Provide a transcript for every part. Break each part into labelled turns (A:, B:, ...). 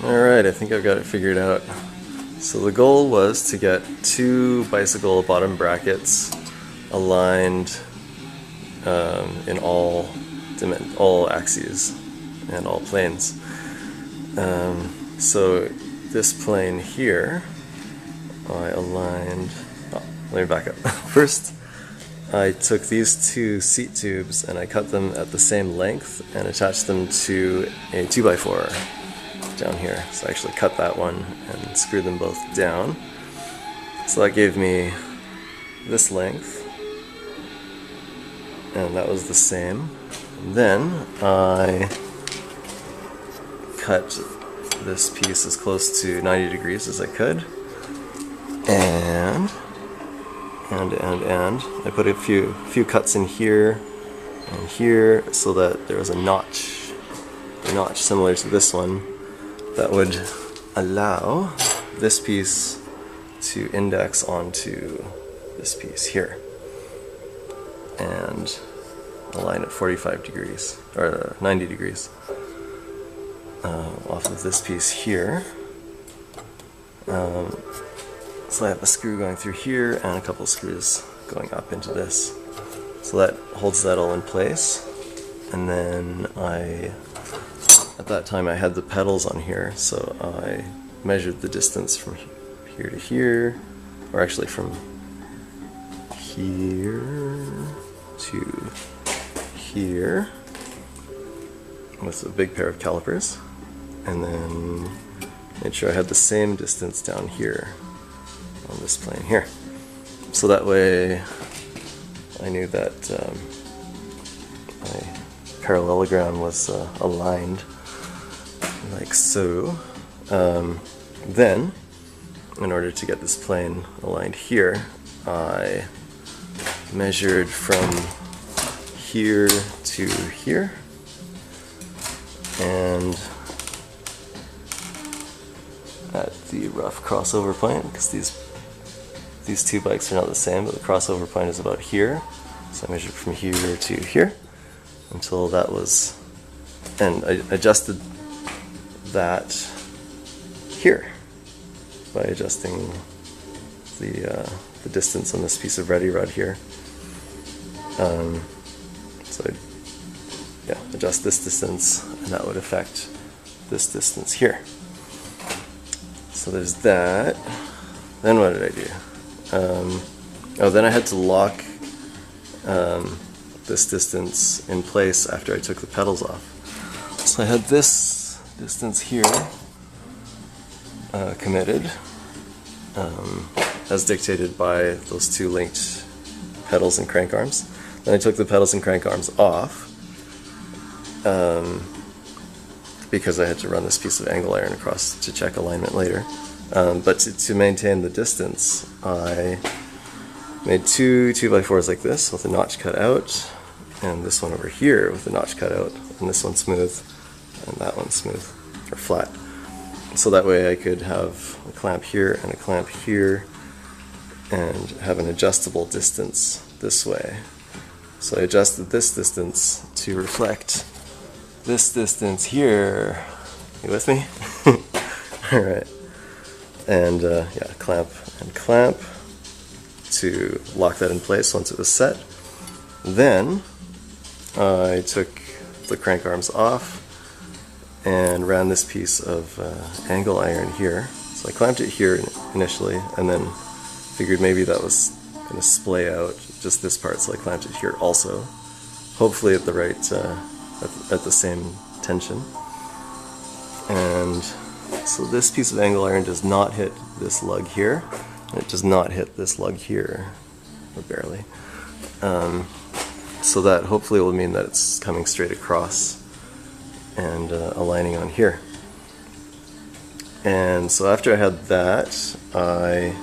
A: Alright, I think I've got it figured out. So the goal was to get two bicycle bottom brackets aligned in all axes and all planes. So this plane here, I aligned... Oh, let me back up. First, I took these two seat tubes and I cut them at the same length and attached them to a 2x4 down here. So I actually cut that one and screwed them both down. So that gave me this length, and that was the same. And then I cut this piece as close to 90 degrees as I could, and I put a few cuts in here and here so that there was a notch similar to this one that would allow this piece to index onto this piece here and align at 45 degrees, or 90 degrees, off of this piece here. So I have a screw going through here and a couple screws going up into this. So that holds that all in place. And then at that time I had the pedals on here, so I measured the distance from here to here, or actually from here to here with a big pair of calipers, and then made sure I had the same distance down here on this plane here. So that way I knew that my parallelogram was aligned like so. Then, in order to get this plane aligned here, I measured from here to here, and at the rough crossover point, because these two bikes are not the same, but the crossover point is about here. So I measured from here to here until that was, and I adjusted that here by adjusting the distance on this piece of ready rod here. So I'd adjust this distance, and that would affect this distance here. So there's that. Then what did I do? Then I had to lock this distance in place after I took the pedals off. So I had this distance here committed, as dictated by those two linked pedals and crank arms. Then I took the pedals and crank arms off because I had to run this piece of angle iron across to check alignment later. But to maintain the distance, I made two 2x4s like this with a notch cut out, and this one over here with a notch cut out, and this one smooth, and that one smooth, or flat. So that way I could have a clamp here and a clamp here, and have an adjustable distance this way. So I adjusted this distance to reflect this distance here. You with me? Alright. And yeah, clamp and clamp to lock that in place once it was set. Then I took the crank arms off and ran this piece of angle iron here. So I clamped it here initially, and then figured maybe that was going to splay out just this part, so I clamped it here also, hopefully at the right, at the same tension. And so this piece of angle iron does not hit this lug here, and it does not hit this lug here, or barely. So that hopefully will mean that it's coming straight across and aligning on here. And so after I had that, I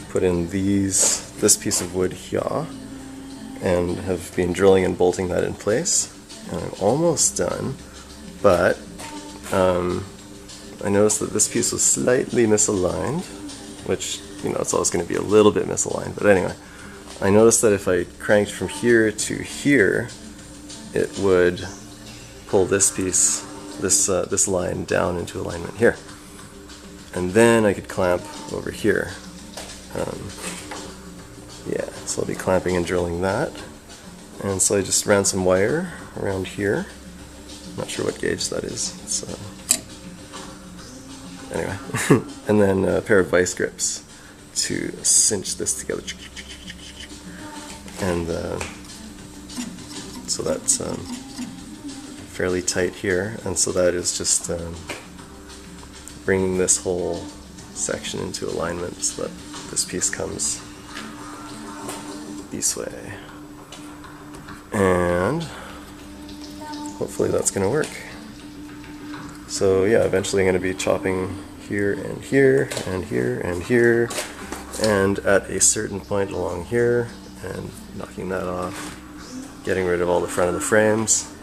A: put in this piece of wood here, and have been drilling and bolting that in place. And I'm almost done, but I noticed that this piece was slightly misaligned, which, you know, it's always going to be a little bit misaligned, but anyway. I noticed that if I cranked from here to here, it would pull this piece, this line down into alignment here. and then I could clamp over here. Yeah, so I'll be clamping and drilling that. And so I just ran some wire around here. Not sure what gauge that is. It's, anyway, and then a pair of vice grips to cinch this together. And so that's fairly tight here, and so that is just bringing this whole section into alignment so that this piece comes this way. And hopefully that's going to work. So yeah, eventually I'm going to be chopping here and here and here and here, and at a certain point along here, and knocking that off, getting rid of all the front of the frames,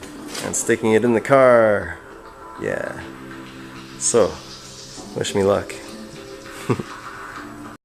A: and sticking it in the car. Yeah. So, wish me luck.